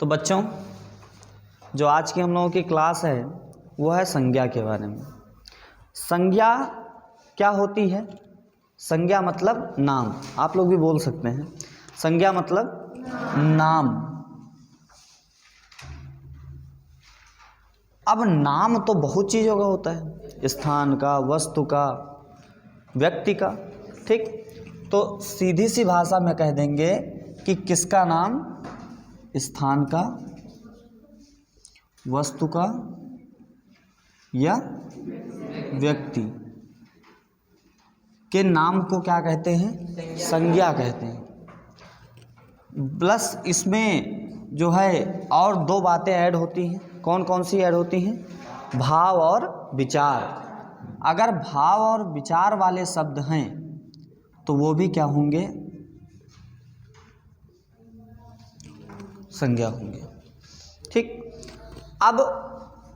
तो बच्चों, जो आज की हम लोगों की क्लास है वो है संज्ञा के बारे में। संज्ञा क्या होती है? संज्ञा मतलब नाम, आप लोग भी बोल सकते हैं। संज्ञा मतलब नाम। अब नाम तो बहुत चीज़ों का होता है, स्थान का, वस्तु का, व्यक्ति का, ठीक। तो सीधी सी भाषा में कह देंगे कि किसका नाम? स्थान का, वस्तु का या व्यक्ति के नाम को क्या कहते हैं? संज्ञा कहते हैं। प्लस इसमें जो है और दो बातें ऐड होती हैं। कौन कौन सी ऐड होती हैं? भाव और विचार। अगर भाव और विचार वाले शब्द हैं तो वो भी क्या होंगे? संज्ञा होंगे, ठीक। अब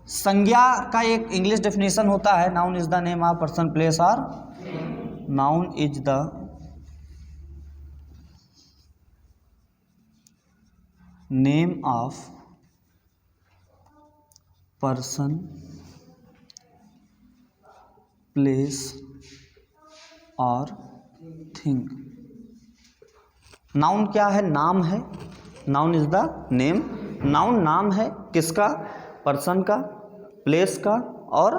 संज्ञा का एक इंग्लिश डेफिनेशन होता है, noun is the name of person, place और noun is the name of person, place और थिंग। नाउन क्या है? नाम है। Noun is the name. Noun नाम है किसका? पर्सन का, प्लेस का और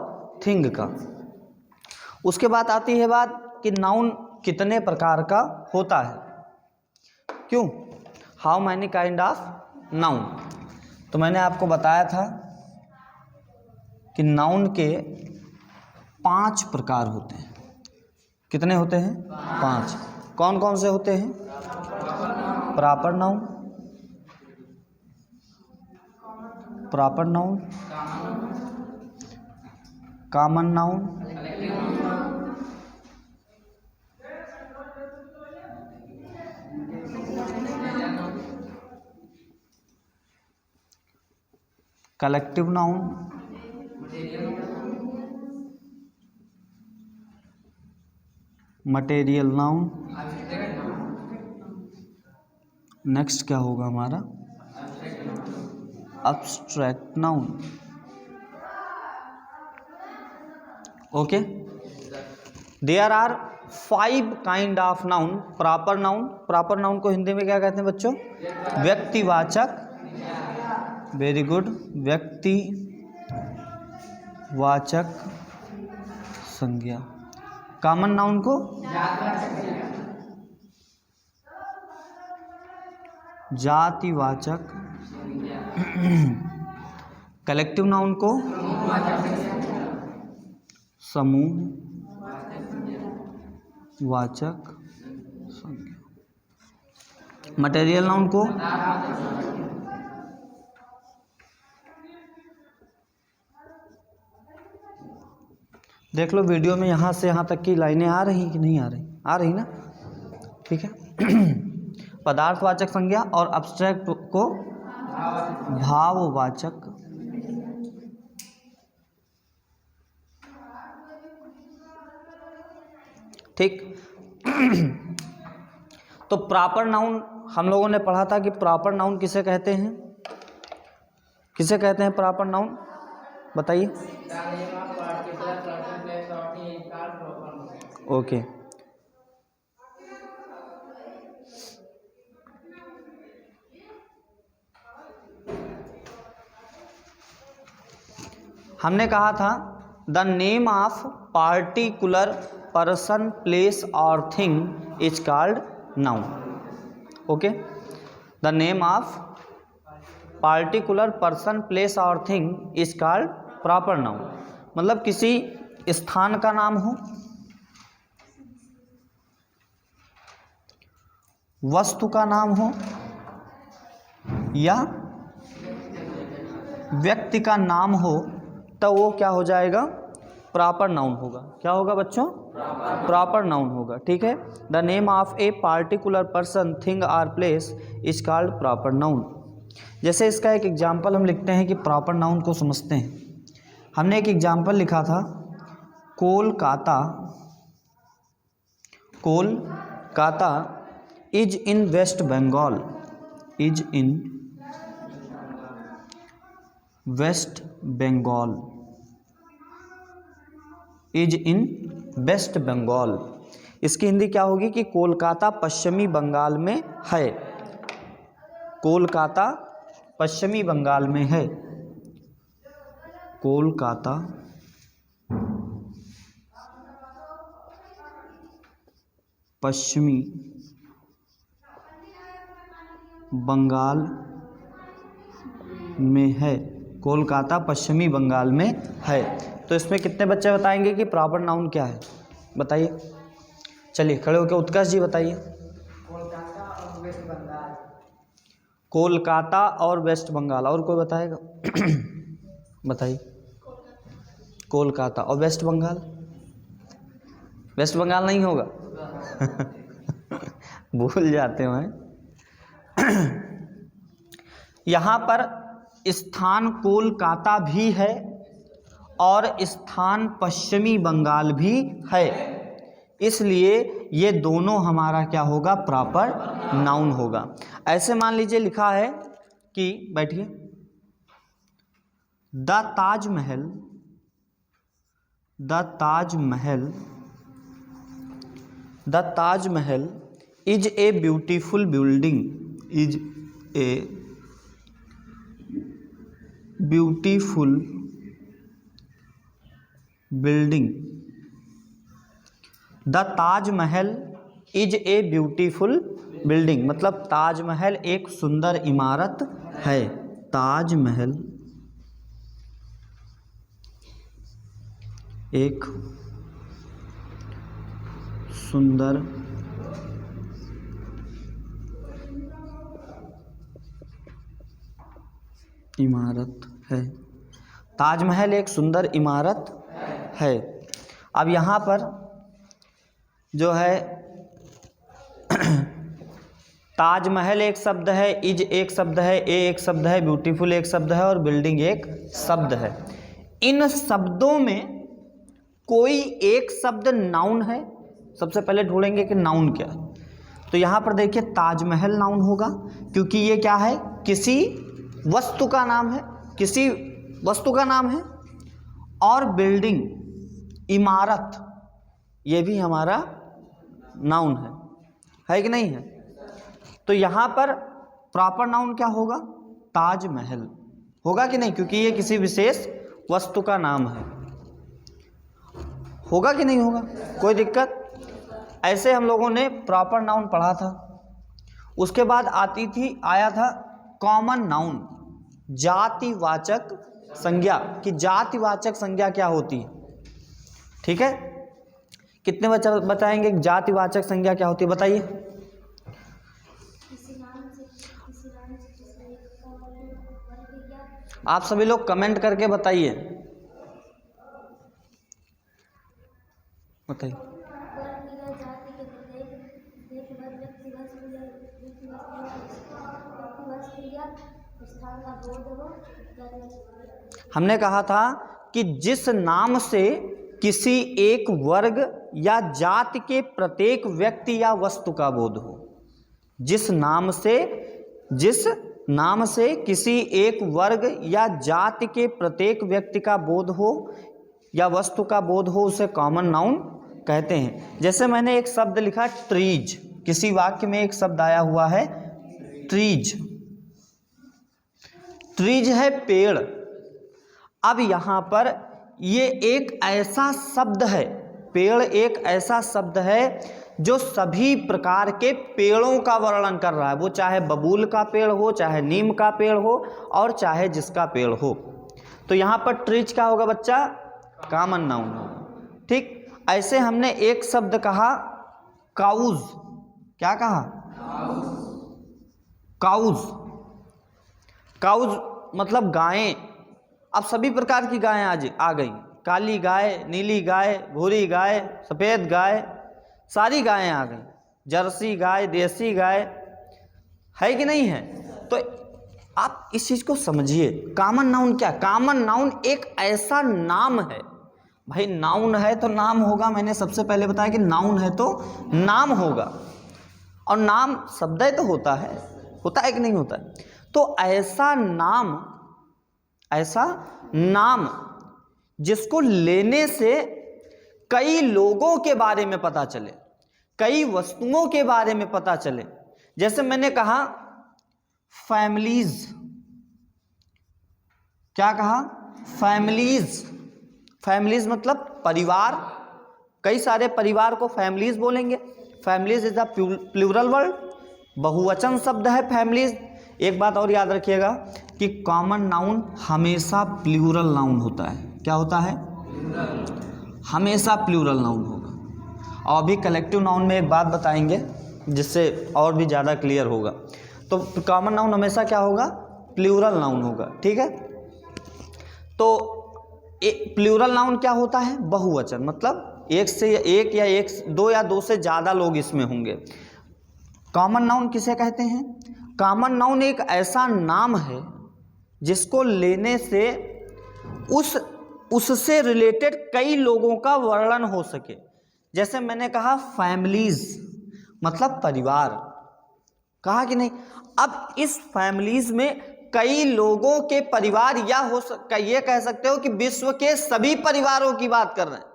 थिंग का। उसके बाद आती है बात कि नाउन कितने प्रकार का होता है, क्यों? How many kind of noun. तो मैंने आपको बताया था कि नाउन के 5 प्रकार होते हैं। कितने होते हैं? 5। कौन कौन से होते हैं? Proper noun, proper noun, common noun, collective noun, material noun. Next क्या होगा हमारा? Abstract noun. Okay, there are 5 kind of noun. Proper noun, proper noun को हिंदी में क्या कहते हैं बच्चों? व्यक्तिवाचक। वेरी गुड, व्यक्तिवाचक संज्ञा। कॉमन नाउन को जातिवाचक। कलेक्टिव नाउन को समूहवाचक संज्ञा। मटेरियल नाउन को देख लो वीडियो में, यहाँ से यहाँ तक की लाइनें आ रही कि नहीं आ रही? आ रही ना, ठीक है। पदार्थवाचक संज्ञा और अब्स्ट्रैक्ट को भाववाचक। ठीक। तो प्रॉपर नाउन हम लोगों ने पढ़ा था कि प्रॉपर नाउन किसे कहते हैं? किसे कहते हैं प्रॉपर नाउन? बताइए। ओके, हमने कहा था the name of particular person, place और thing is called noun. Okay, the name of particular person, place और thing is called proper noun. मतलब किसी स्थान का नाम हो, वस्तु का नाम हो या व्यक्ति का नाम हो, तो वो क्या हो जाएगा? प्रॉपर नाउन होगा। क्या होगा बच्चों? प्रॉपर नाउन होगा, ठीक है। The name of a particular person, thing और place is called proper noun. जैसे इसका एक एग्जाम्पल हम लिखते हैं कि प्रॉपर नाउन को समझते हैं। हमने एक एग्जाम्पल लिखा था, Kolkata, Kolkata is in West Bengal, is in West Bengal, is in West Bengal. इसकी हिंदी क्या होगी कि कोलकाता पश्चिमी बंगाल में है, कोलकाता पश्चिमी बंगाल में है, कोलकाता पश्चिमी बंगाल में है, कोलकाता पश्चिमी बंगाल में है। तो इसमें कितने बच्चे बताएंगे कि प्रॉपर नाउन क्या है, बताइए। चलिए खड़े होकर उत्कर्ष जी बताइए। कोलकाता और वेस्ट बंगाल। कोलकाता और वेस्ट बंगाल, और कोई बताएगा? बताइए। कोलकाता और वेस्ट बंगाल, वेस्ट बंगाल नहीं होगा। भूल जाते हैं। यहाँ पर स्थान कोलकाता भी है और स्थान पश्चिमी बंगाल भी है, इसलिए ये दोनों हमारा क्या होगा, प्रॉपर नाउन होगा। ऐसे मान लीजिए लिखा है कि, बैठिए, the Taj Mahal, the Taj Mahal, the Taj Mahal is a beautiful building, is a beautiful building, the Taj Mahal is a beautiful building, मतलब ताजमहल एक सुंदर इमारत है, ताजमहल एक सुंदर इमारत है, ताजमहल एक सुंदर इमारत है। अब यहाँ पर जो है ताजमहल एक शब्द है, इज एक शब्द है, ए एक शब्द है, ब्यूटीफुल एक शब्द है और बिल्डिंग एक शब्द है। इन शब्दों में कोई एक शब्द नाउन है। सबसे पहले ढूंढेंगे कि नाउन क्या है। तो यहाँ पर देखिए ताजमहल नाउन होगा, क्योंकि ये क्या है, किसी वस्तु का नाम है, किसी वस्तु का नाम है। और बिल्डिंग, इमारत, ये भी हमारा नाउन है कि नहीं है। तो यहाँ पर प्रॉपर नाउन क्या होगा, ताजमहल होगा कि नहीं, क्योंकि ये किसी विशेष वस्तु का नाम है। होगा कि नहीं होगा, कोई दिक्कत? ऐसे हम लोगों ने प्रॉपर नाउन पढ़ा था। उसके बाद आया था कॉमन नाउन, जातिवाचक संज्ञा, कि जातिवाचक संज्ञा क्या होती है। ठीक है, कितने बच्चे बताएंगे जातिवाचक संज्ञा क्या होती है, बताइए। आप सभी लोग कमेंट करके बताइए, बताइए। हमने कहा था कि जिस नाम से किसी एक वर्ग या जाति के प्रत्येक व्यक्ति या वस्तु का बोध हो, जिस नाम से किसी एक वर्ग या जाति के प्रत्येक व्यक्ति का बोध हो या वस्तु का बोध हो, उसे कॉमन नाउन कहते हैं। जैसे मैंने एक शब्द लिखा ट्रीज, किसी वाक्य में एक शब्द आया हुआ है ट्रीज, ट्रीज है पेड़। अब यहाँ पर ये एक ऐसा शब्द है, पेड़ एक ऐसा शब्द है जो सभी प्रकार के पेड़ों का वर्णन कर रहा है, वो चाहे बबूल का पेड़ हो, चाहे नीम का पेड़ हो और चाहे जिसका पेड़ हो। तो यहाँ पर ट्रीज क्या होगा बच्चा, कॉमन नाउन होगा। ठीक, ऐसे हमने एक शब्द कहा काउज, क्या कहा, काउज, काउज मतलब गायें। अब सभी प्रकार की गायें आज आ गई, काली गाय, नीली गाय, भूरी गाय, सफ़ेद गाय, सारी गायें आ गई, जर्सी गाय, देसी गाय, है कि नहीं है। तो आप इस चीज़ को समझिए, कॉमन नाउन क्या, कॉमन नाउन एक ऐसा नाम है। भाई नाउन है तो नाम होगा, मैंने सबसे पहले बताया कि नाउन है तो नाम होगा, और नाम शब्द तो होता है कि नहीं होता है। तो ऐसा नाम ऐसा नाम जिसको लेने से कई लोगों के बारे में पता चले, कई वस्तुओं के बारे में पता चले। जैसे मैंने कहा फैमिलीज, क्या कहा? फैमिलीज। फैमिलीज मतलब परिवार, कई सारे परिवार को फैमिलीज बोलेंगे। Families is a plural word, बहुवचन शब्द है फैमिलीज। एक बात और याद रखिएगा कि कॉमन नाउन हमेशा प्लूरल नाउन होता है। क्या होता है? हमेशा प्लूरल नाउन होगा। और अभी कलेक्टिव नाउन में एक बात बताएंगे जिससे और भी ज़्यादा क्लियर होगा। तो कॉमन नाउन हमेशा क्या होगा? प्लूरल नाउन होगा, ठीक है। तो प्लूरल नाउन क्या होता है? बहुवचन, मतलब एक से एक या एक, दो या दो से ज़्यादा लोग इसमें होंगे। कॉमन नाउन किसे कहते हैं? कॉमन नाउन एक ऐसा नाम है जिसको लेने से उससे रिलेटेड कई लोगों का वर्णन हो सके। जैसे मैंने कहा फैमिलीज मतलब परिवार, कहा कि नहीं? अब इस फैमिलीज में कई लोगों के परिवार, या हो सकता ये कह सकते हो कि विश्व के सभी परिवारों की बात कर रहे हैं।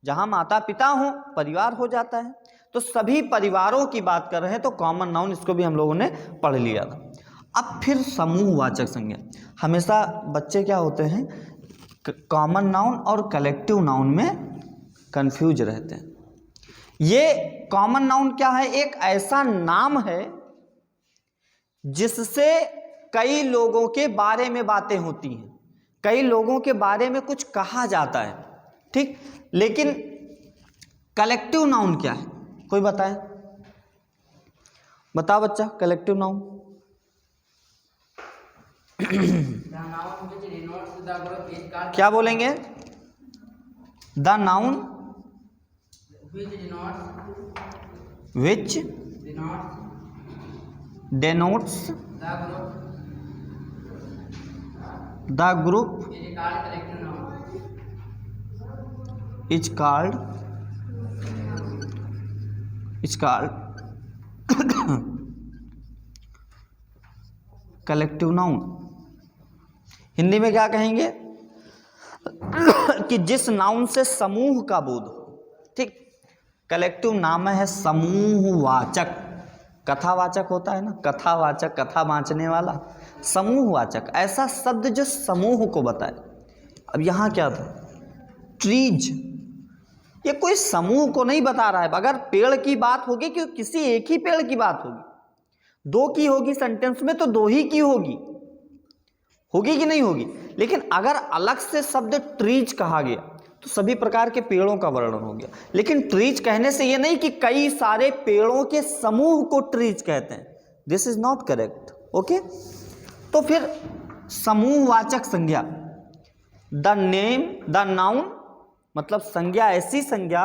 जहां माता पिता हो परिवार हो जाता है, तो सभी परिवारों की बात कर रहे हैं, तो कॉमन नाउन, इसको भी हम लोगों ने पढ़ लिया था। अब फिर समूहवाचक संज्ञा। हमेशा बच्चे क्या होते हैं, कॉमन नाउन और कलेक्टिव नाउन में कंफ्यूज रहते हैं। ये कॉमन नाउन क्या है? एक ऐसा नाम है जिससे कई लोगों के बारे में बातें होती हैं, कई लोगों के बारे में कुछ कहा जाता है, ठीक। लेकिन कलेक्टिव नाउन क्या है? कोई बताए? बताओ बच्चा, कलेक्टिव नाउन। क्या बोलेंगे? The noun which denotes the group is called collective noun. Hindi में क्या कहेंगे कि जिस नाउन से समूह का बोध हो, ठीक। कलेक्टिव नाम है समूहवाचक। कथावाचक होता है ना, कथावाचक, कथा बाँचने वाला। समूहवाचक ऐसा शब्द जो समूह को बताए। अब यहाँ क्या था? ट्रीज, ये कोई समूह को नहीं बता रहा है। अगर पेड़ की बात होगी कि किसी एक ही पेड़ की बात होगी, दो की होगी सेंटेंस में तो दो ही की होगी कि नहीं होगी। लेकिन अगर अलग से शब्द ट्रीज कहा गया तो सभी प्रकार के पेड़ों का वर्णन हो गया। लेकिन ट्रीज कहने से ये नहीं कि कई सारे पेड़ों के समूह को ट्रीज कहते हैं। This is not correct, okay. तो फिर समूहवाचक संज्ञा, द नेम, द नाउन मतलब संज्ञा, ऐसी संज्ञा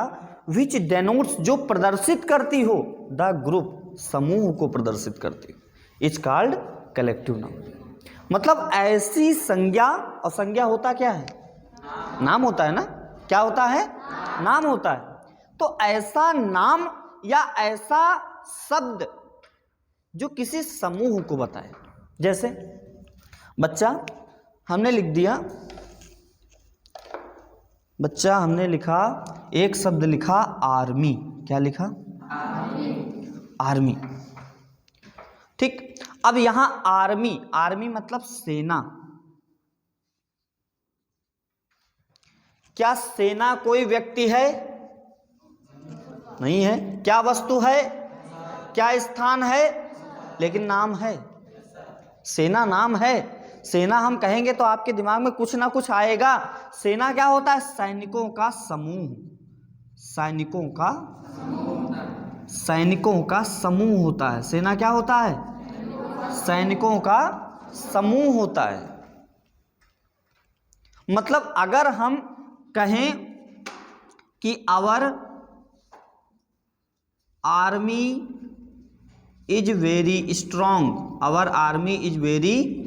विच डेनोट्स, जो प्रदर्शित करती हो, द ग्रुप, समूह को प्रदर्शित करती, इज कॉल्ड कलेक्टिव नाउन। मतलब ऐसी संज्ञा, और संज्ञा होता क्या है? नाम होता है ना। क्या होता है? नाम होता है। तो ऐसा नाम या ऐसा शब्द जो किसी समूह को बताए। जैसे बच्चा हमने लिख दिया, बच्चा हमने लिखा, एक शब्द लिखा आर्मी। क्या लिखा? आर्मी, ठीक। अब यहां आर्मी, आर्मी मतलब सेना। क्या सेना कोई व्यक्ति है? नहीं है। क्या वस्तु है? क्या स्थान है? लेकिन नाम है। सेना नाम है। सेना हम कहेंगे तो आपके दिमाग में कुछ ना कुछ आएगा। सेना क्या होता है? सैनिकों का समूह, सैनिकों का समूह होता है। सेना क्या होता है? सैनिकों का समूह होता है। मतलब अगर हम कहें कि our army is very strong, our army is very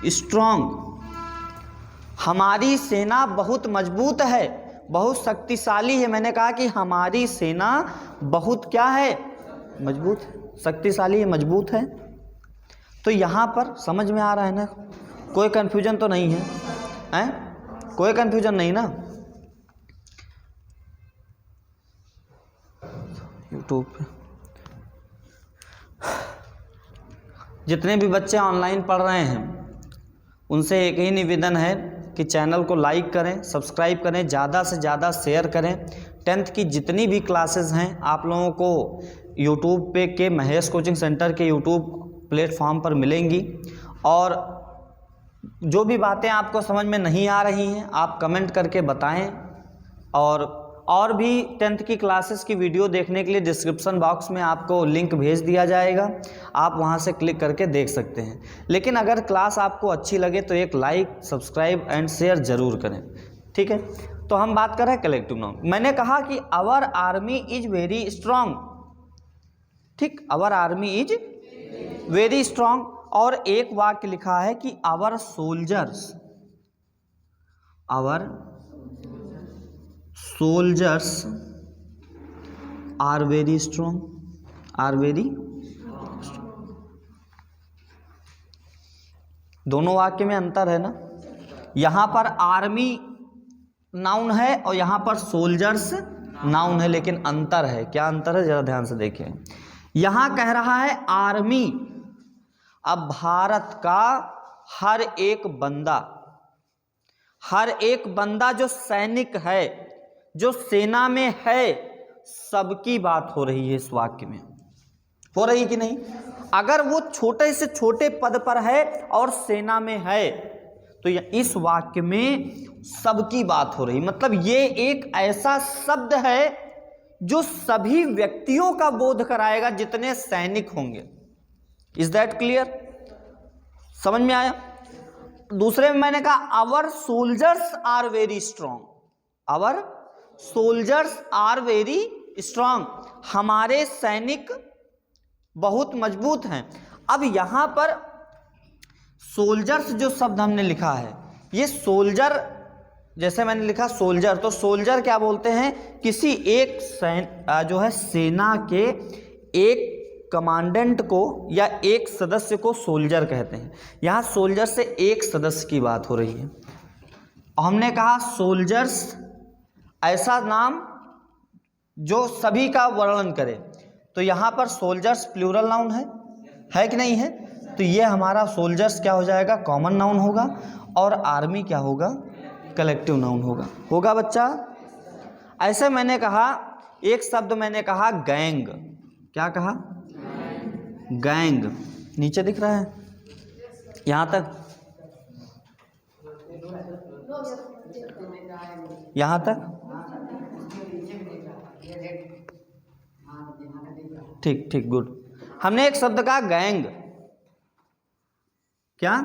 strong, हमारी सेना बहुत मजबूत है, बहुत शक्तिशाली है। मैंने कहा कि हमारी सेना बहुत क्या है? मजबूत, शक्तिशाली है, मजबूत है। तो यहाँ पर समझ में आ रहा है ना, कोई कन्फ्यूजन तो नहीं है, हैं? कोई कन्फ्यूजन नहीं ना? यूट्यूब पे जितने भी बच्चे ऑनलाइन पढ़ रहे हैं उनसे एक ही निवेदन है कि चैनल को लाइक करें, सब्सक्राइब करें, ज़्यादा से ज़्यादा शेयर करें। 10th की जितनी भी क्लासेस हैं आप लोगों को यूट्यूब पे के महेश कोचिंग सेंटर के यूट्यूब प्लेटफॉर्म पर मिलेंगी। और जो भी बातें आपको समझ में नहीं आ रही हैं आप कमेंट करके बताएं। और भी 10th की क्लासेस की वीडियो देखने के लिए डिस्क्रिप्शन बॉक्स में आपको लिंक भेज दिया जाएगा, आप वहां से क्लिक करके देख सकते हैं। लेकिन अगर क्लास आपको अच्छी लगे तो एक लाइक, सब्सक्राइब एंड शेयर ज़रूर करें, ठीक है? तो हम बात कर रहे हैं कलेक्टिव नाउन। मैंने कहा कि our army is very strong, ठीक, our army is very strong. और एक वाक्य लिखा है कि our soldiers are very strong, are very. दोनों वाक्य में अंतर है ना? यहां पर आर्मी नाउन है और यहां पर सोल्जर्स नाउन है, लेकिन अंतर है। क्या अंतर है जरा ध्यान से देखिए। यहां कह रहा है आर्मी, अब भारत का हर एक बंदा जो सैनिक है, जो सेना में है, सबकी बात हो रही है इस वाक्य में। हो रही कि नहीं? अगर वो छोटे से छोटे पद पर है और सेना में है तो इस वाक्य में सबकी बात हो रही, मतलब ये एक ऐसा शब्द है जो सभी व्यक्तियों का बोध कराएगा जितने सैनिक होंगे। Is that clear? समझ में आया? दूसरे में मैंने कहा our soldiers are very strong, our soldiers are very strong, हमारे सैनिक बहुत मजबूत हैं। अब यहां पर सोल्जर्स जो शब्द हमने लिखा है, ये सोल्जर, जैसे मैंने लिखा सोल्जर, तो सोल्जर क्या बोलते हैं? किसी एक जो है सेना के एक कमांडेंट को या एक सदस्य को सोल्जर कहते हैं। यहाँ सोल्जर से एक सदस्य की बात हो रही है। हमने कहा सोल्जर्स ऐसा नाम जो सभी का वर्णन करे, तो यहाँ पर सोल्जर्स प्लूरल नाउन है कि नहीं है? तो ये हमारा सोल्जर्स क्या हो जाएगा? कॉमन नाउन होगा। और आर्मी क्या होगा? कलेक्टिव नाउन होगा बच्चा। ऐसे मैंने कहा एक शब्द मैंने कहा गैंग। क्या कहा? गैंग। नीचे दिख रहा है यहां तक, यहां तक, ठीक ठीक, गुड। हमने एक शब्द कहा गैंग। क्या?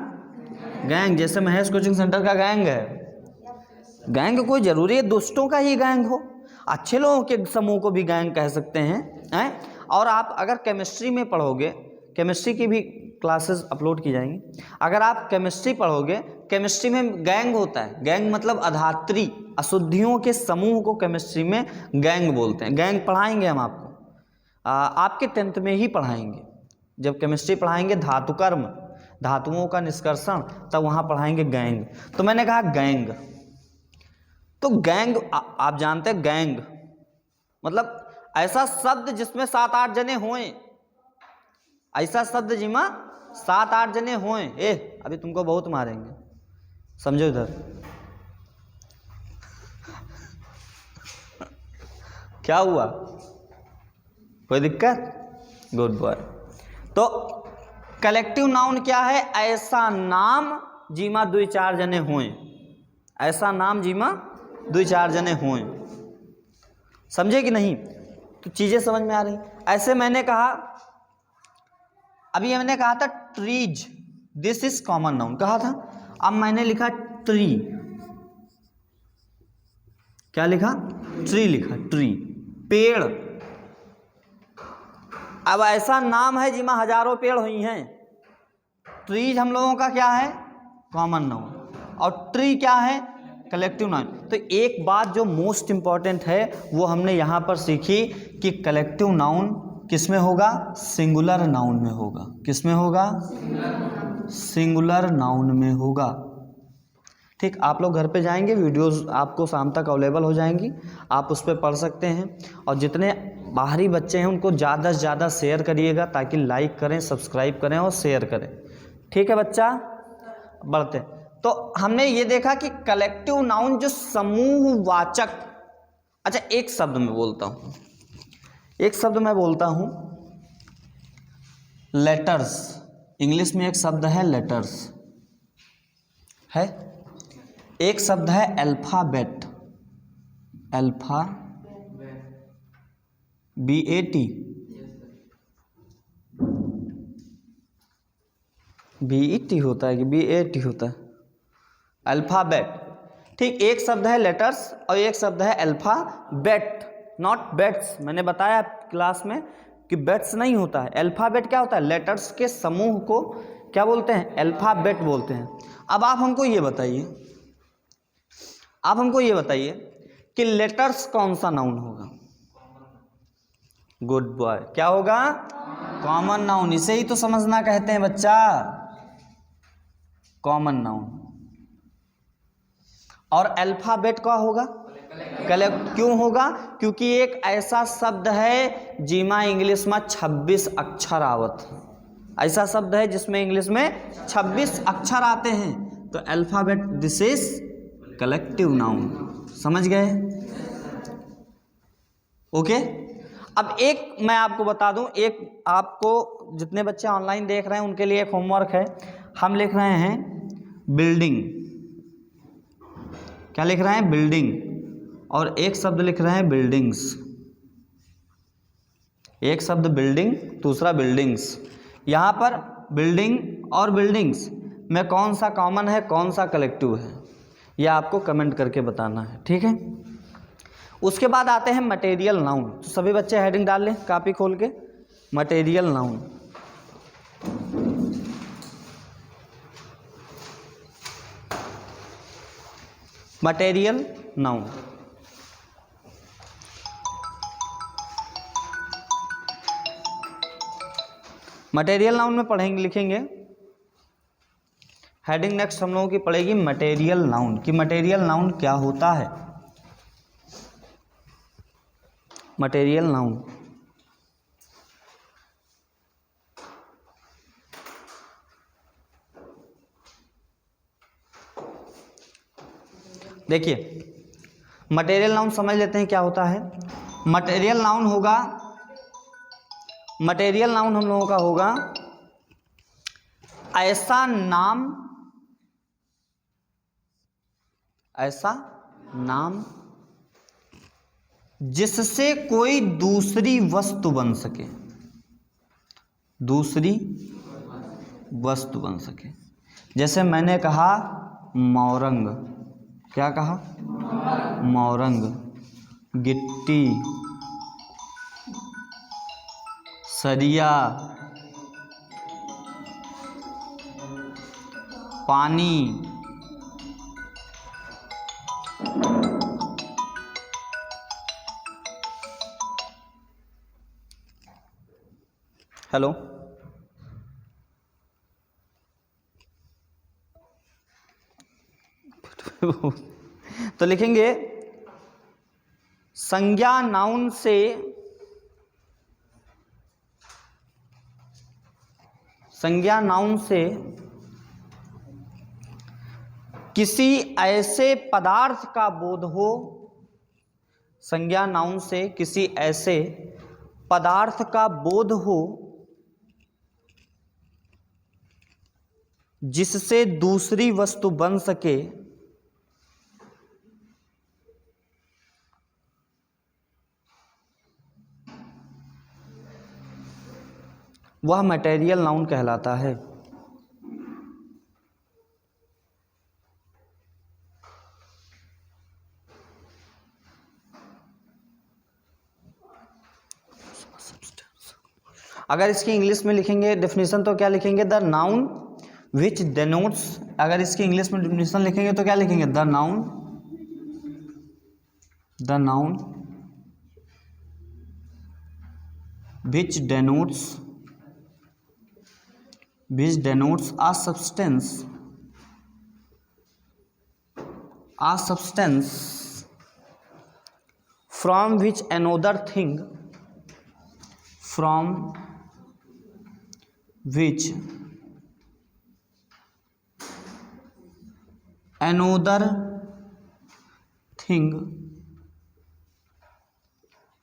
गैंग। जैसे महेश कोचिंग सेंटर का गैंग है। गैंग कोई जरूरी है दुष्टों का ही गैंग हो, अच्छे लोगों के समूह को भी गैंग कह सकते हैं। और आप अगर केमिस्ट्री में पढ़ोगे, केमिस्ट्री की भी क्लासेस अपलोड की जाएंगी, अगर आप केमिस्ट्री पढ़ोगे, केमिस्ट्री में गैंग होता है। गैंग मतलब अधात्री, अशुद्धियों के समूह को केमिस्ट्री में गैंग बोलते हैं। गैंग पढ़ाएंगे हम आपको, आपके 10th में ही पढ़ाएंगे। जब केमिस्ट्री पढ़ाएंगे धातुकर्म, धातुओं का निष्कर्षण, तब वहाँ पढ़ाएंगे गैंग। तो मैंने कहा गैंग, तो गैंग आप जानते हैं, गैंग मतलब ऐसा शब्द जिसमें 7-8 जने हों, ऐसा शब्द जिसमें 7-8 जने हों। अभी तुमको बहुत मारेंगे, समझो इधर। क्या हुआ? कोई दिक्कत? Good boy. तो कलेक्टिव नाउन क्या है? ऐसा नाम जिमा 2-4 जने हों, ऐसा नाम जिमा 2-4 जने हों। समझे कि नहीं? तो चीजें समझ में आ रही। ऐसे मैंने कहा, अभी मैंने कहा था trees, this is common noun कहा था। अब मैंने लिखा ट्री। क्या लिखा? ट्री लिखा, ट्री, पेड़। अब ऐसा नाम है जिसमें हजारों पेड़ हुई हैं। ट्रीज हम लोगों का क्या है? Common noun. और ट्री क्या है? Collective noun. तो एक बात जो मोस्ट इंपॉर्टेंट है वो हमने यहाँ पर सीखी कि कलेक्टिव नाउन किस में होगा? सिंगुलर नाउन में होगा। किस में होगा? सिंगुलर नाउन में होगा। ठीक, आप लोग घर पे जाएंगे, वीडियोस आपको शाम तक अवेलेबल हो जाएंगी, आप उस पर पढ़ सकते हैं। और जितने बाहरी बच्चे हैं उनको ज़्यादा से ज़्यादा शेयर करिएगा, ताकि लाइक करें, सब्सक्राइब करें और शेयर करें। ठीक है बच्चा, बढ़ते हैं। तो हमने ये देखा कि कलेक्टिव नाउन जो समूहवाचक, अच्छा एक शब्द मैं बोलता हूँ, एक शब्द मैं बोलता हूँ, लेटर्स। इंग्लिश में एक शब्द है लेटर्स, है। एक शब्द है अल्फाबेट, अल्फा BAT, BET होता है कि BAT होता है? अल्फाबेट। ठीक, एक शब्द है लेटर्स और एक शब्द है अल्फाबेट, नॉट बेट्स। मैंने बताया क्लास में कि बेट्स नहीं होता है। अल्फाबेट क्या होता है? लेटर्स के समूह को क्या बोलते हैं? अल्फाबेट बोलते हैं। अब आप हमको ये बताइए, आप हमको ये बताइए कि लेटर्स कौन सा नाउन होगा? गुड बॉय, क्या होगा? Common noun. इसे ही तो समझना कहते हैं बच्चा, कॉमन नाउन। और अल्फाबेट क्या होगा? कलेक्ट। क्यों होगा? क्योंकि एक ऐसा शब्द है जिमा इंग्लिश में 26 अक्षर आवत, ऐसा शब्द है जिसमें इंग्लिश में 26 अक्षर आते हैं, तो alphabet this is collective noun. समझ गए? ओके। अब एक मैं आपको बता दूं, एक आपको जितने बच्चे ऑनलाइन देख रहे हैं उनके लिए एक होमवर्क है। हम लिख रहे हैं बिल्डिंग, क्या लिख रहे हैं? बिल्डिंग। और एक शब्द लिख रहे हैं बिल्डिंग्स, एक शब्द बिल्डिंग, दूसरा बिल्डिंग्स। यहाँ पर बिल्डिंग और बिल्डिंग्स में कौन सा कॉमन है, कौन सा कलेक्टिव है, यह आपको कमेंट करके बताना है। ठीक है। उसके बाद आते हैं मटेरियल नाउन। तो सभी बच्चे हेडिंग डाल लें कॉपी खोल के, material noun. Material noun, material noun में पढ़ेंगे, लिखेंगे हेडिंग नेक्स्ट हम लोगों की पड़ेगी मटेरियल नाउन, कि मटेरियल नाउन क्या होता है। मटेरियल नाउन, देखिए मटेरियल नाउन समझ लेते हैं क्या होता है। मटेरियल नाउन होगा, मटेरियल नाउन हम लोगों का होगा ऐसा नाम, ऐसा नाम जिससे कोई दूसरी वस्तु बन सके, दूसरी वस्तु बन सके। जैसे मैंने कहा मौरंग, क्या कहा? मौरंग। गिट्टी, सरिया, पानी, हेलो, तो लिखेंगे संज्ञा नाउन से, संज्ञा नाउन से किसी ऐसे पदार्थ का बोध हो, संज्ञा नाउन से किसी ऐसे पदार्थ का बोध हो जिससे दूसरी वस्तु बन सके, वह मटेरियल नाउन कहलाता है। अगर इसकी इंग्लिश में लिखेंगे डेफिनेशन तो क्या लिखेंगे? द नाउन विच डेनोट्स, अगर इसकी इंग्लिश में डेफिनेशन लिखेंगे तो क्या लिखेंगे? The noun, the noun which denotes which denotes a substance from which another thing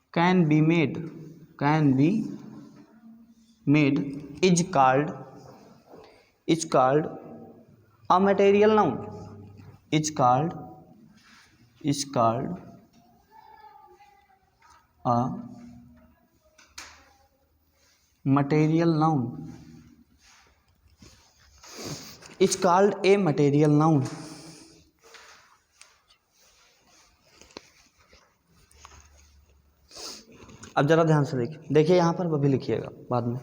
can be made is called a material noun. Is called a material noun. Is called a material noun. अब जरा ध्यान से देखिए यहाँ पर भी लिखिएगा, बाद में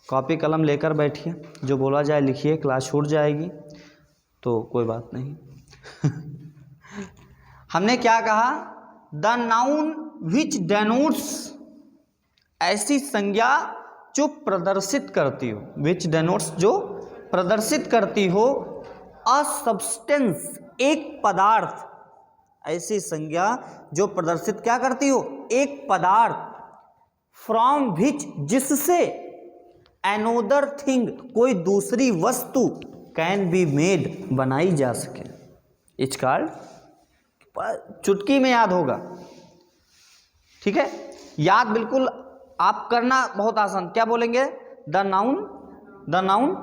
कॉपी कलम लेकर बैठिए, जो बोला जाए लिखिए, क्लास छूट जाएगी तो कोई बात नहीं। हमने क्या कहा? द नाउन विच डेनोट्स, ऐसी संज्ञा जो प्रदर्शित करती हो, विच डेनोट्स जो प्रदर्शित करती हो, अ सब्सटेंस एक पदार्थ, ऐसी संज्ञा जो प्रदर्शित क्या करती हो? एक पदार्थ, फ्रॉम विच जिससे, एनोदर थिंग कोई दूसरी वस्तु, कैन बी मेड बनाई जा सके। इट्स कॉल्ड, चुटकी में याद होगा, ठीक है, याद बिल्कुल आप करना बहुत आसान। क्या बोलेंगे? The noun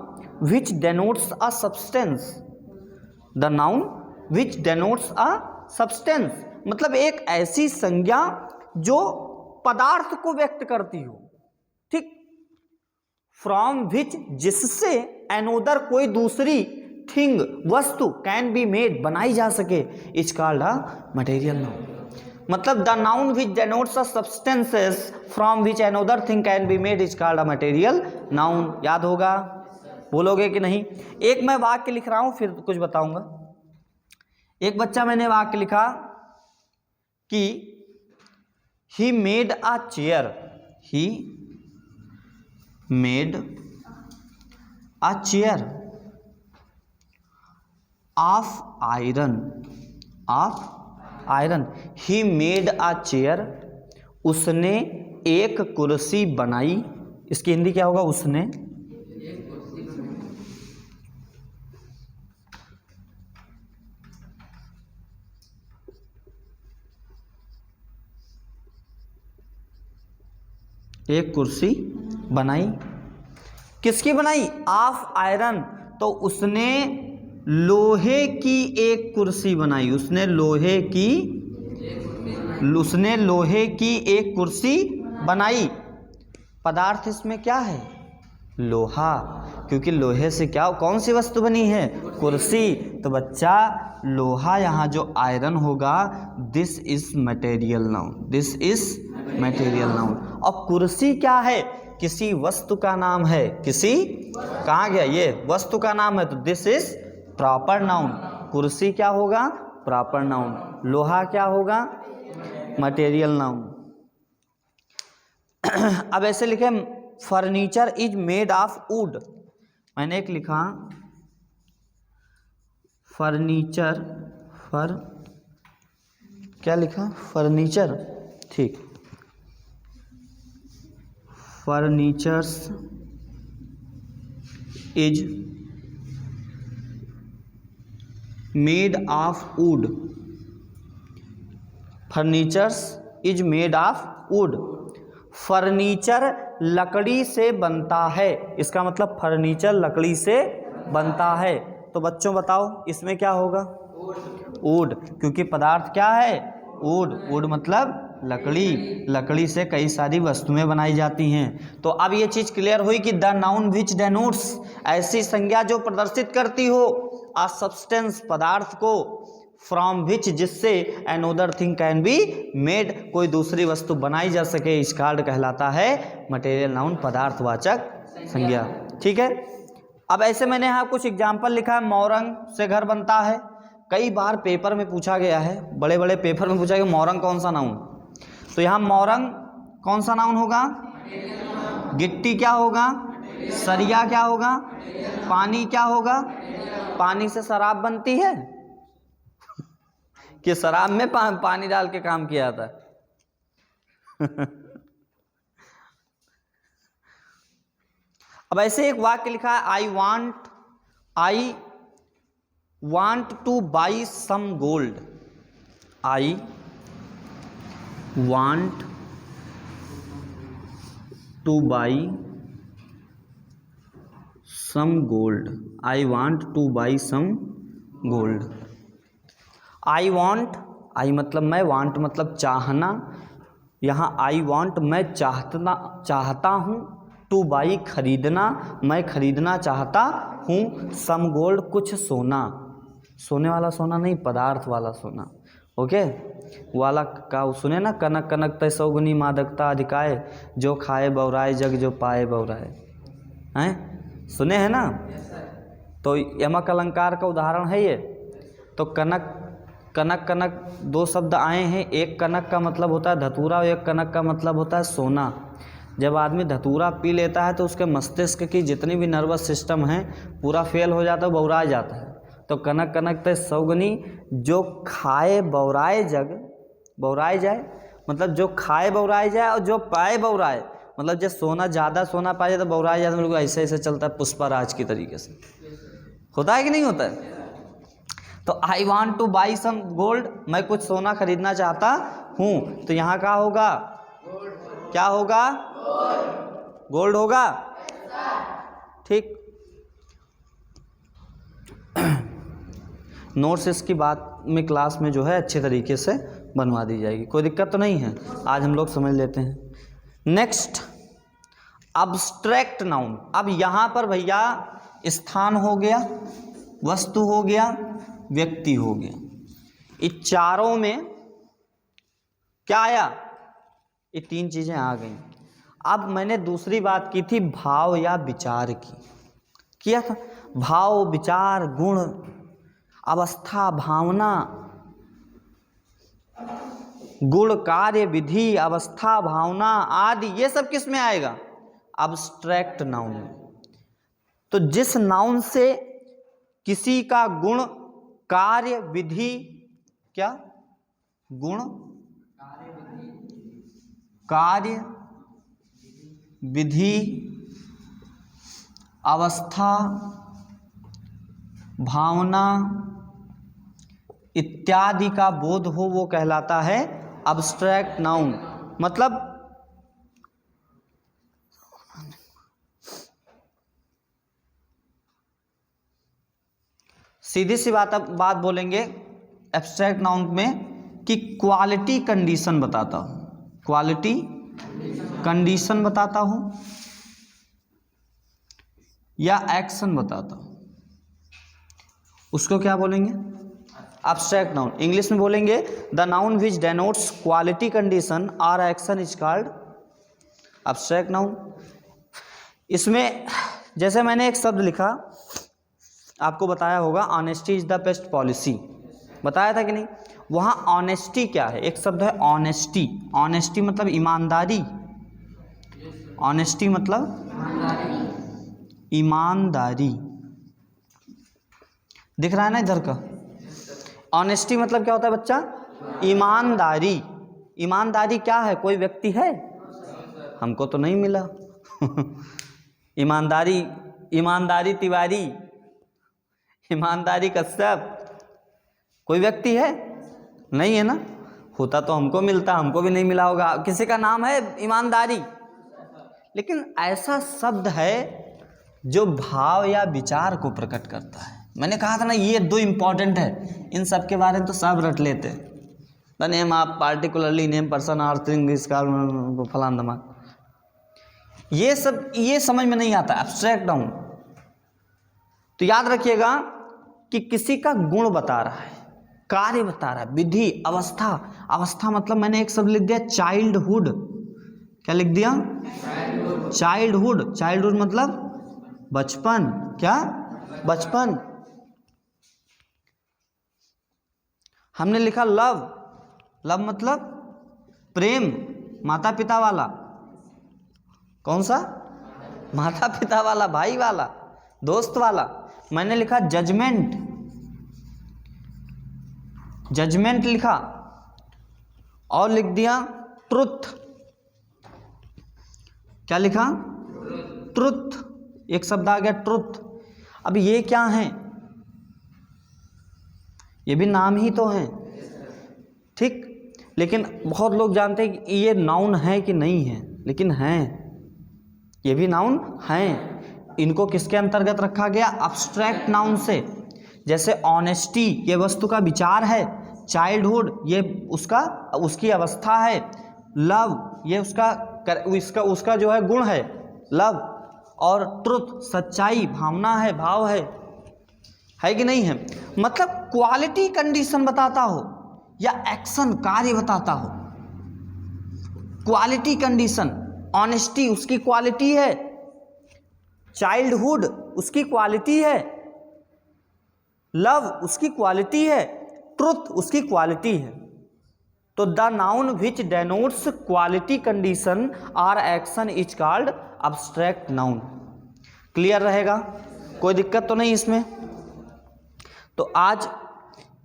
which denotes a substance, the noun which denotes a substance, मतलब एक ऐसी संज्ञा जो पदार्थ को व्यक्त करती हो, ठीक, फ्रॉम विच जिससे, एनोदर कोई दूसरी, थिंग वस्तु, कैन बी मेड बनाई जा सके, is called a material noun. मतलब the noun which denotes a substances from which another thing can be made is called a material noun. याद होगा? बोलोगे कि नहीं? एक मैं वाक्य लिख रहा हूं, फिर कुछ बताऊंगा। एक बच्चा, मैंने वाक्य लिखा कि he made a chair, he made a chair of iron, he made a chair, उसने एक कुर्सी बनाई। इसकी हिंदी क्या होगा? उसने एक कुर्सी बनाई। किसकी बनाई? ऑफ आयरन, तो उसने लोहे की एक कुर्सी बनाई, उसने लोहे की एक कुर्सी बनाई। पदार्थ इसमें क्या है? लोहा, क्योंकि लोहे से क्या, कौन सी वस्तु बनी है? कुर्सी। तो बच्चा, लोहा यहाँ जो आयरन होगा, this is material noun, this is material noun. और कुर्सी क्या है? किसी वस्तु का नाम है, किसी, कहाँ गया ये, वस्तु का नाम है, तो दिस इज प्रॉपर नाउन। कुर्सी क्या होगा? Proper noun. लोहा क्या होगा? Material noun. अब ऐसे लिखे, furniture is made of would. मैंने एक लिखा फर्नीचर, क्या लिखा? फर्नीचर, ठीक, furnitures is made of would, furnitures is made of would. Furniture लकड़ी से बनता है, इसका मतलब फर्नीचर लकड़ी से बनता है। तो बच्चों बताओ इसमें क्या होगा? वुड, क्योंकि पदार्थ क्या है? वुड। वुड मतलब लकड़ी, लकड़ी से कई सारी वस्तुएं बनाई जाती हैं। तो अब ये चीज क्लियर हुई कि द नाउन विच डेनोट्स, ऐसी संज्ञा जो प्रदर्शित करती हो, अ सब्सटेंस, पदार्थ को, फ्रॉम विच जिससे, another thing can be made, कोई दूसरी वस्तु बनाई जा सके, इस कॉल्ड कहलाता है मटेरियल नाउन, पदार्थवाचक संज्ञा। ठीक है। अब ऐसे मैंने यहाँ कुछ एग्जाम्पल लिखा है। मोरंग से घर बनता है, कई बार पेपर में पूछा गया है, बड़े बड़े पेपर में पूछा गया मोरंग कौन सा नाउन, तो यहाँ मोरंग कौन सा नाउन होगा? गिट्टी क्या होगा? सरिया क्या होगा? पानी क्या होगा? पानी से शराब बनती है कि शराब में पानी डाल के काम किया जाता है? अब ऐसे एक वाक्य लिखा है, I want to buy some gold. I want to buy some gold. I want to buy some gold. I want, I मतलब मैं, वांट मतलब चाहना। यहाँ आई वांट मैं चाहता हूँ, टू बाई खरीदना, मैं खरीदना चाहता हूँ, सम गोल्ड कुछ सोना। सोने वाला सोना नहीं, पदार्थ वाला सोना। ओके, वाला का सुने ना, कनक कनक तय सौगुनी मादकता अधिकाय, जो खाए बौराए जग जो पाए बौराए। हैं, सुने हैं ना? तो यमक अलंकार का उदाहरण है ये। तो कनक कनक कनक दो शब्द आए हैं। एक कनक का मतलब होता है धतूरा और एक कनक का मतलब होता है सोना। जब आदमी धतूरा पी लेता है तो उसके मस्तिष्क की जितनी भी नर्वस सिस्टम है पूरा फेल हो जाता है, बौरा जाता है। तो कनक कनक ते सौगनी, जो खाए बौराए जग, बौराए जाए मतलब जो खाए बौराए जाए, और जो पाए बौराए मतलब जब सोना ज़्यादा सोना पाए तो बौराए जाए। बिल्कुल ऐसे ऐसे चलता है पुष्पराज की तरीके से। होता है कि नहीं होता है? तो I want to buy some gold, मैं कुछ सोना खरीदना चाहता हूँ। तो यहाँ क्या होगा? क्या होगा? गोल्ड होगा। ठीक, नोट्स इसकी बात में क्लास में जो है अच्छे तरीके से बनवा दी जाएगी, कोई दिक्कत तो नहीं है। आज हम लोग समझ लेते हैं। Next, abstract noun. अब यहाँ पर भैया स्थान हो गया, वस्तु हो गया, व्यक्ति हो गया। इस चारों में क्या आया? ये तीन चीजें आ गई। अब मैंने दूसरी बात की थी भाव या विचार की, किया था। भाव, विचार, गुण, अवस्था, भावना, गुण, कार्य, विधि, अवस्था, भावना आदि, ये सब किस में आएगा? अब्स्ट्रैक्ट नाउन में। तो जिस नाउन से किसी का गुण, कार्य, विधि, क्या गुण, कार्य, विधि, अवस्था, भावना इत्यादि का बोध हो, वो कहलाता है अब्स्ट्रैक्ट नाउन। मतलब सीधी सी बात बोलेंगे एब्स्ट्रैक्ट नाउन में कि क्वालिटी कंडीशन बताता हूं, क्वालिटी कंडीशन बताता हूं या एक्शन बताता हूं, उसको क्या बोलेंगे? Abstract noun. इंग्लिश में बोलेंगे the noun which denotes quality condition और action is called abstract noun. इसमें जैसे मैंने एक शब्द लिखा, आपको बताया होगा honesty is the best policy, बताया था कि नहीं? वहाँ ऑनेस्टी क्या है? एक शब्द है ऑनेस्टी। ऑनेस्टी मतलब ईमानदारी। ऑनेस्टी मतलब ईमानदारी। दिख रहा है ना इधर का? ऑनेस्टी मतलब क्या होता है बच्चा? ईमानदारी। ईमानदारी क्या है? कोई व्यक्ति है? हमको तो नहीं मिला। ईमानदारी, ईमानदारी तिवारी, ईमानदारी कश्यप, कोई व्यक्ति है? नहीं है ना। होता तो हमको मिलता, हमको भी नहीं मिला होगा। किसी का नाम है ईमानदारी, लेकिन ऐसा शब्द है जो भाव या विचार को प्रकट करता है। मैंने कहा था ना ये दो इंपॉर्टेंट है, इन सब के बारे में तो सब रट लेते। द नेम आप पार्टिकुलरली नेम पर्सन और थिंग इसका फलान धमाक, ये सब ये समझ में नहीं आता एब्स्ट्रैक्ट नाउन। तो याद रखिएगा कि किसी का गुण बता रहा है, कार्य बता रहा है, विधि, अवस्था। अवस्था मतलब मैंने एक शब्द लिख दिया चाइल्डहुड। क्या लिख दिया? चाइल्डहुड। चाइल्डहुड मतलब बचपन। क्या? बचपन। हमने लिखा लव। लव मतलब प्रेम, माता पिता वाला। कौन सा? माता पिता वाला, भाई वाला, दोस्त वाला। मैंने लिखा जजमेंट, जजमेंट लिखा और लिख दिया ट्रुथ। क्या लिखा? ट्रुथ। एक शब्द आ गया ट्रुथ। अब ये क्या है? ये भी नाम ही तो है, ठीक। लेकिन बहुत लोग जानते हैं कि ये नाउन है कि नहीं है, लेकिन हैं, ये भी नाउन हैं। इनको किसके अंतर्गत रखा गया? अब्स्ट्रैक्ट नाउन से। जैसे ऑनेस्टी ये वस्तु का विचार है, चाइल्डहुड ये उसकी अवस्था है, लव ये उसका जो है गुण है, लव, और ट्रुथ सच्चाई, भावना है, भाव है कि नहीं है? मतलब क्वालिटी कंडीशन बताता हो या एक्शन कार्य बताता हो। क्वालिटी कंडीशन, ऑनेस्टी उसकी क्वालिटी है, चाइल्डहुड उसकी क्वालिटी है, लव उसकी क्वालिटी है, ट्रुथ उसकी क्वालिटी है। तो the noun which denotes quality condition or action is called abstract noun. Clear रहेगा? कोई दिक्कत तो नहीं इसमें? तो आज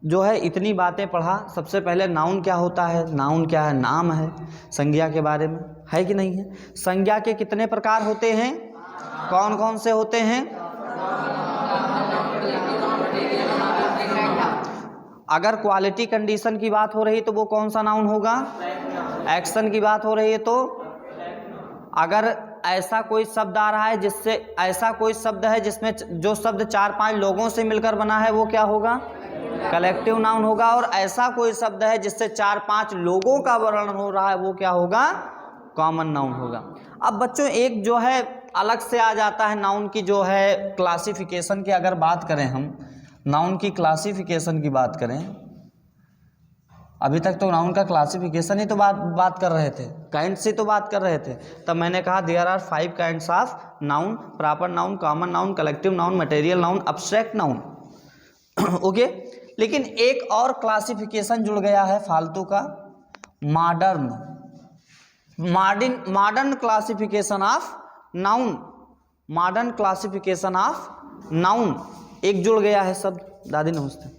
जो है इतनी बातें पढ़ा। सबसे पहले नाउन क्या होता है, नाउन क्या है, नाम है, संज्ञा के बारे में है कि नहीं है। संज्ञा के कितने प्रकार होते हैं, कौन कौन से होते हैं? अगर क्वालिटी कंडीशन की बात हो रही तो वो कौन सा नाउन होगा? एक्शन की बात हो रही है तो अगर ऐसा कोई शब्द आ रहा है जिससे, ऐसा कोई शब्द है जिसमें जो शब्द 4-5 लोगों से मिलकर बना है वो क्या होगा? कलेक्टिव नाउन होगा। और ऐसा कोई शब्द है जिससे 4-5 लोगों का वर्णन हो रहा है वो क्या होगा? कॉमन नाउन होगा। अब बच्चों एक जो है अलग से आ जाता है नाउन की जो है क्लासिफिकेशन की। अगर बात करें हम नाउन की क्लासिफिकेशन की बात करें, अभी तक तो नाउन का क्लासिफिकेशन ही तो बात कर रहे थे, काइंड से तो बात कर रहे थे। तब मैंने कहा there are 5 kinds of noun, proper noun, common noun, collective noun, material noun, abstract noun. Okay, लेकिन एक और क्लासिफिकेशन जुड़ गया है फालतू का, modern classification of noun, modern classification of noun एक जुड़ गया है शब्द। दादी नमस्ते।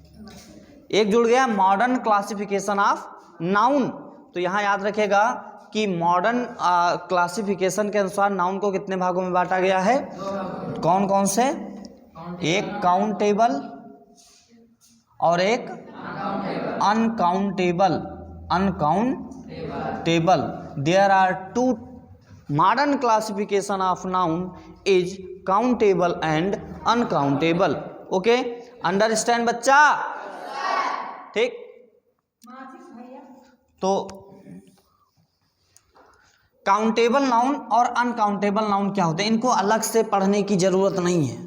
एक जुड़ गया मॉडर्न क्लासिफिकेशन ऑफ नाउन। तो यहाँ याद रखेगा कि मॉडर्न क्लासिफिकेशन के अनुसार नाउन को कितने भागों में बांटा गया है? कौन कौन से? एक काउंटेबल और एक uncountable. Uncountable. There are 2 modern classification of noun is countable and uncountable. Okay, understand बच्चा? ठीक। तो काउंटेबल नाउन और अनकाउंटेबल नाउन क्या होते हैं, इनको अलग से पढ़ने की ज़रूरत नहीं है।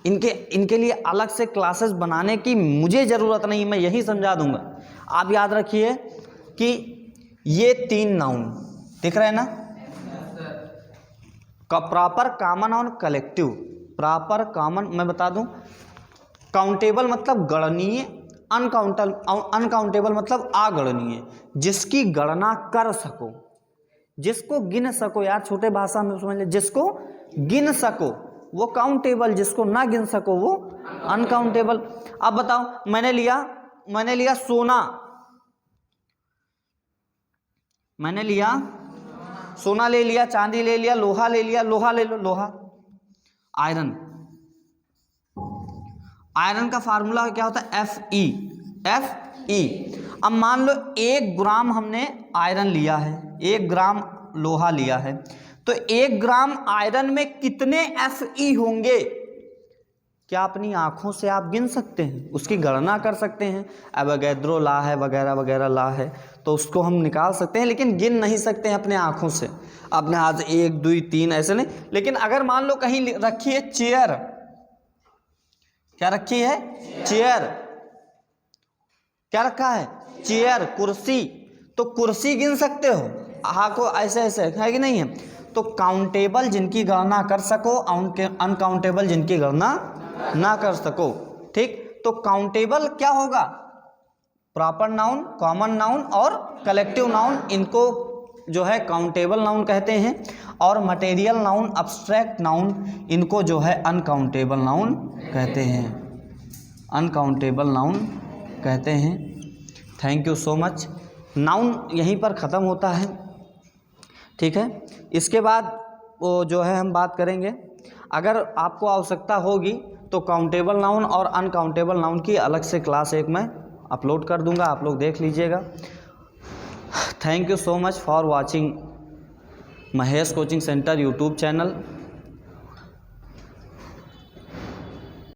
इनके लिए अलग से क्लासेस बनाने की मुझे ज़रूरत नहीं, मैं यही समझा दूंगा। आप याद रखिए कि ये 3 नाउन दिख रहे हैं ना, प्रॉपर, कॉमन और कलेक्टिव। प्रॉपर, कॉमन मैं बता दूं, काउंटेबल मतलब गणनीय, अनकाउंटेबल मतलब अगणनीय, जिसकी गणना कर सको, जिसको गिन सको। यार छोटे भाषा में समझ ले, जिसको गिन सको वो काउंटेबल, जिसको ना गिन सको वो अनकाउंटेबल। अब बताओ, मैंने लिया सोना, मैंने लिया सोना, ले लिया चांदी, ले लिया लोहा, ले लिया लोहा, ले लो लोहा। आयरन, आयरन का फार्मूला क्या होता है? Fe। अब मान लो 1 ग्राम हमने आयरन लिया है, 1 ग्राम लोहा लिया है, तो 1 ग्राम आयरन में कितने Fe होंगे? क्या अपनी आंखों से आप गिन सकते हैं? उसकी गणना कर सकते हैं? एवोगैड्रो लॉ है, वगैरह वगैरह लॉ है, तो उसको हम निकाल सकते हैं, लेकिन गिन नहीं सकते हैं अपने आंखों से, अपने हाथ से 1 2 3 ऐसे नहीं। लेकिन अगर मान लो कहीं रखी है चेयर, क्या रखी है? चेयर। क्या रखा है? चेयर, कुर्सी। तो कुर्सी गिन सकते हो, हाँ को ऐसे ऐसे है कि नहीं है? तो काउंटेबल जिनकी गणना कर सको, अनकाउंटेबल जिनकी गणना ना कर सको। ठीक, तो काउंटेबल क्या होगा? प्रॉपर नाउन, कॉमन नाउन और कलेक्टिव नाउन, इनको जो है काउंटेबल नाउन कहते हैं, और मटेरियल नाउन, अब्स्ट्रैक्ट नाउन, इनको जो है अनकाउंटेबल नाउन कहते हैं, अनकाउंटेबल नाउन कहते हैं। Thank you so much. Noun यहीं पर ख़त्म होता है, ठीक है। इसके बाद वो जो है हम बात करेंगे, अगर आपको आवश्यकता होगी तो काउंटेबल नाउन और अनकाउंटेबल नाउन की अलग से क्लास एक मैं अपलोड कर दूंगा, आप लोग देख लीजिएगा। Thank you so much for watching Mahesh coaching centre YouTube channel.